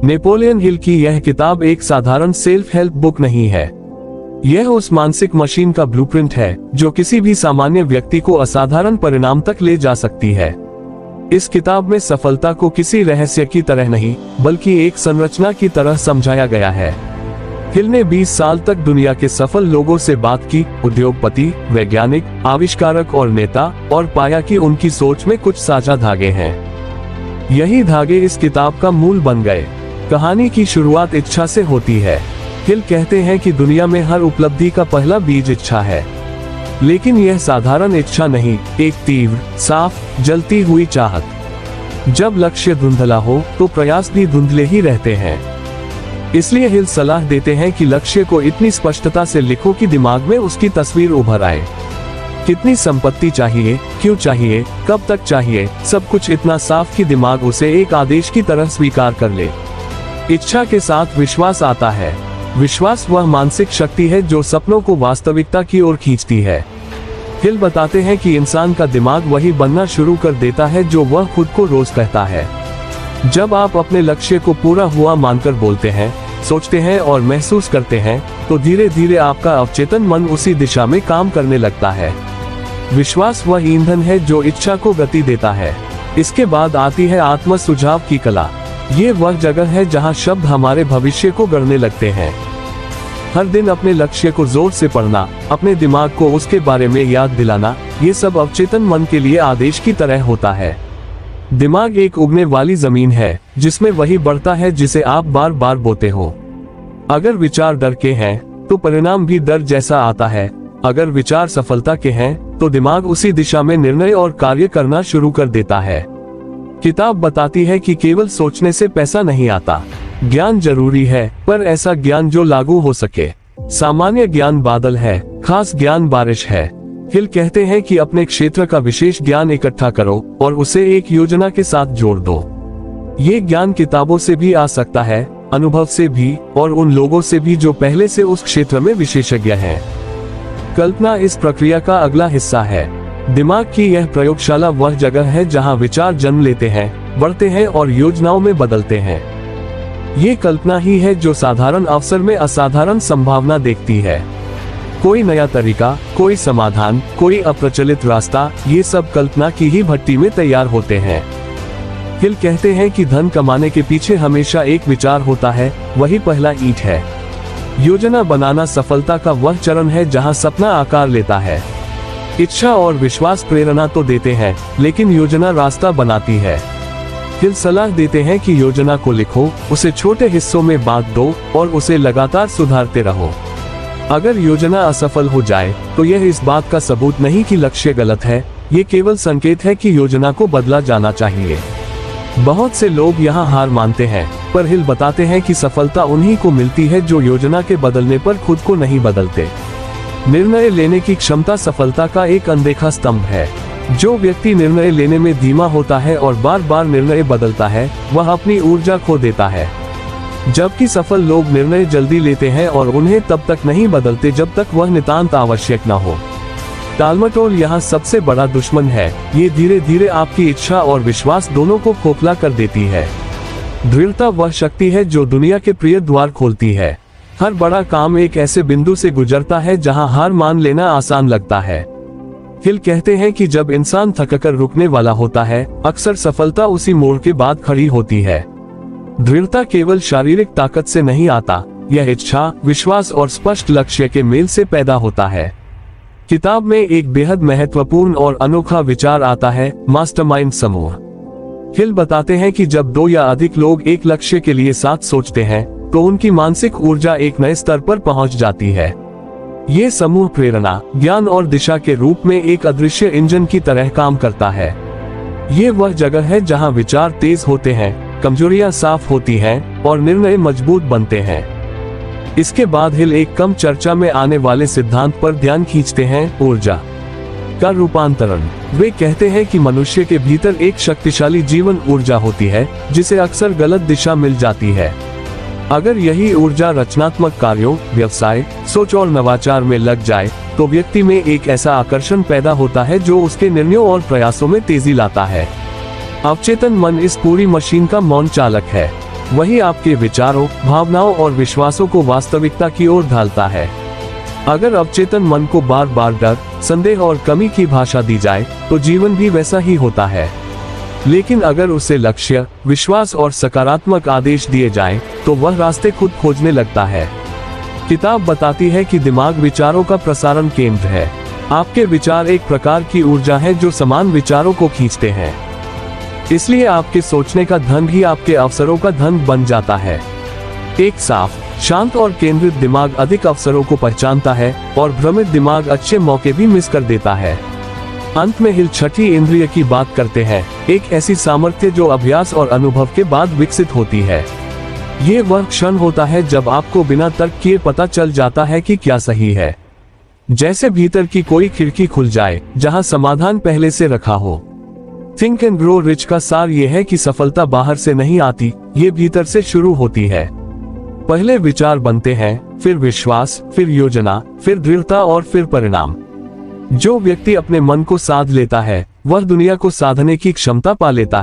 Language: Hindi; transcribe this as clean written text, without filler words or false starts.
नेपोलियन हिल की यह किताब एक साधारण सेल्फ हेल्प बुक नहीं है। यह उस मानसिक मशीन का ब्लूप्रिंट है जो किसी भी सामान्य व्यक्ति को असाधारण परिणाम तक ले जा सकती है। इस किताब में सफलता को किसी रहस्य की तरह नहीं, बल्कि एक संरचना की तरह समझाया गया है। हिल ने 20 साल तक दुनिया के सफल लोगों से बात की, उद्योगपति, वैज्ञानिक, आविष्कारक और नेता, और पाया कि उनकी सोच में कुछ साझा धागे हैं। यही धागे इस किताब का मूल बन गए। कहानी की शुरुआत इच्छा से होती है। हिल कहते हैं कि दुनिया में हर उपलब्धि का पहला बीज इच्छा है, लेकिन यह साधारण इच्छा नहीं, एक तीव्र, साफ, जलती हुई चाहत। जब लक्ष्य धुंधला हो तो प्रयास भी धुंधले ही रहते हैं। इसलिए हिल सलाह देते हैं कि लक्ष्य को इतनी स्पष्टता से लिखो कि दिमाग में उसकी तस्वीर उभर आए। कितनी संपत्ति चाहिए, क्यों चाहिए, कब तक चाहिए, सब कुछ इतना साफ कि दिमाग उसे एक आदेश की तरह स्वीकार कर ले। इच्छा के साथ विश्वास आता है। विश्वास वह मानसिक शक्ति है जो सपनों को वास्तविकता की ओर खींचती है। हिल बताते हैं कि इंसान का दिमाग वही बनना शुरू कर देता है जो वह खुद को रोज कहता है। जब आप अपने लक्ष्य को पूरा हुआ मानकर बोलते हैं, सोचते हैं और महसूस करते हैं, तो धीरे धीरे आपका अवचेतन मन उसी दिशा में काम करने लगता है। विश्वास वह ईंधन है जो इच्छा को गति देता है। इसके बाद आती है आत्म सुझाव की कला। ये वह जगह है जहां शब्द हमारे भविष्य को गढ़ने लगते हैं। हर दिन अपने लक्ष्य को जोर से पढ़ना, अपने दिमाग को उसके बारे में याद दिलाना, ये सब अवचेतन मन के लिए आदेश की तरह होता है। दिमाग एक उगने वाली जमीन है जिसमें वही बढ़ता है जिसे आप बार बार बोते हो। अगर विचार डर के हैं तो परिणाम भी डर जैसा आता है। अगर विचार सफलता के हैं तो दिमाग उसी दिशा में निर्णय और कार्य करना शुरू कर देता है। किताब बताती है कि केवल सोचने से पैसा नहीं आता। ज्ञान जरूरी है, पर ऐसा ज्ञान जो लागू हो सके। सामान्य ज्ञान बादल है, खास ज्ञान बारिश है। हिल कहते हैं कि अपने क्षेत्र का विशेष ज्ञान इकट्ठा करो और उसे एक योजना के साथ जोड़ दो। ये ज्ञान किताबों से भी आ सकता है, अनुभव से भी, और उन लोगों से भी जो पहले से उस क्षेत्र में विशेषज्ञ हैं। कल्पना इस प्रक्रिया का अगला हिस्सा है। दिमाग की यह प्रयोगशाला वह जगह है जहां विचार जन्म लेते हैं, बढ़ते हैं और योजनाओं में बदलते हैं। ये कल्पना ही है जो साधारण अवसर में असाधारण संभावना देखती है। कोई नया तरीका, कोई समाधान, कोई अप्रचलित रास्ता, ये सब कल्पना की ही भट्टी में तैयार होते हैं। हिल कहते हैं कि धन कमाने के पीछे हमेशा एक विचार होता है, वही पहला ईंट है। योजना बनाना सफलता का वह चरण है जहां सपना आकार लेता है। इच्छा और विश्वास प्रेरणा तो देते हैं, लेकिन योजना रास्ता बनाती है। हिल सलाह देते हैं कि योजना को लिखो, उसे छोटे हिस्सों में बांट दो और उसे लगातार सुधारते रहो। अगर योजना असफल हो जाए तो यह इस बात का सबूत नहीं कि लक्ष्य गलत है, ये केवल संकेत है कि योजना को बदला जाना चाहिए। बहुत से लोग यहाँ हार मानते हैं, पर हिल बताते हैं कि सफलता उन्हीं को मिलती है जो योजना के बदलने पर खुद को नहीं बदलते। निर्णय लेने की क्षमता सफलता का एक अनदेखा स्तंभ है। जो व्यक्ति निर्णय लेने में धीमा होता है और बार बार निर्णय बदलता है, वह अपनी ऊर्जा खो देता है। जबकि सफल लोग निर्णय जल्दी लेते हैं और उन्हें तब तक नहीं बदलते जब तक वह नितांत आवश्यक न हो। टालमटोल यहाँ सबसे बड़ा दुश्मन है। ये धीरे धीरे आपकी इच्छा और विश्वास दोनों को खोखला कर देती है। दृढ़ता वह शक्ति है जो दुनिया के प्रिय द्वार खोलती है। हर बड़ा काम एक ऐसे बिंदु से गुजरता है जहां हार मान लेना आसान लगता है। हिल कहते हैं कि जब इंसान थककर रुकने वाला होता है, अक्सर सफलता उसी मोड़ के बाद खड़ी होती है। दृढ़ता केवल शारीरिक ताकत से नहीं आता, यह इच्छा, विश्वास और स्पष्ट लक्ष्य के मेल से पैदा होता है। किताब में एक बेहद महत्वपूर्ण और अनोखा विचार आता है, मास्टरमाइंड समूह। हिल बताते हैं कि जब दो या अधिक लोग एक लक्ष्य के लिए साथ सोचते हैं तो उनकी मानसिक ऊर्जा एक नए स्तर पर पहुंच जाती है। ये समूह प्रेरणा, ज्ञान और दिशा के रूप में एक अदृश्य इंजन की तरह काम करता है। ये वह जगह है जहां विचार तेज होते हैं, कमजोरियां साफ होती हैं और निर्णय मजबूत बनते हैं। इसके बाद हिल एक कम चर्चा में आने वाले सिद्धांत पर ध्यान खींचते हैं, ऊर्जा का रूपांतरण। वे कहते हैं कि मनुष्य के भीतर एक शक्तिशाली जीवन ऊर्जा होती है जिसे अक्सर गलत दिशा मिल जाती है। अगर यही ऊर्जा रचनात्मक कार्यों, व्यवसाय, सोच और नवाचार में लग जाए तो व्यक्ति में एक ऐसा आकर्षण पैदा होता है जो उसके निर्णयों और प्रयासों में तेजी लाता है। अवचेतन मन इस पूरी मशीन का मौन चालक है। वही आपके विचारों, भावनाओं और विश्वासों को वास्तविकता की ओर ढालता है। अगर अवचेतन मन को बार बार डर, संदेह और कमी की भाषा दी जाए तो जीवन भी वैसा ही होता है। लेकिन अगर उसे लक्ष्य, विश्वास और सकारात्मक आदेश दिए जाएं, तो वह रास्ते खुद खोजने लगता है। किताब बताती है कि दिमाग विचारों का प्रसारण केंद्र है। आपके विचार एक प्रकार की ऊर्जा है जो समान विचारों को खींचते हैं। इसलिए आपके सोचने का धन ही आपके अवसरों का धन बन जाता है। एक साफ, शांत और केंद्रित दिमाग अधिक अवसरों को पहचानता है और भ्रमित दिमाग अच्छे मौके भी मिस कर देता है। अंत में हिल छठी इंद्रिय की बात करते हैं, एक ऐसी सामर्थ्य जो अभ्यास और अनुभव के बाद विकसित होती है। ये वह क्षण होता है जब आपको बिना तर्क किए पता चल जाता है कि क्या सही है। जैसे भीतर की कोई खिड़की खुल जाए जहां समाधान पहले से रखा हो। थिंक एंड ग्रो रिच का सार यह है कि सफलता बाहर से नहीं आती, ये भीतर से शुरू होती है। पहले विचार बनते हैं, फिर विश्वास, फिर योजना, फिर दृढ़ता और फिर परिणाम। जो व्यक्ति अपने मन को साध लेता है, वह दुनिया को साधने की क्षमता पा लेता है।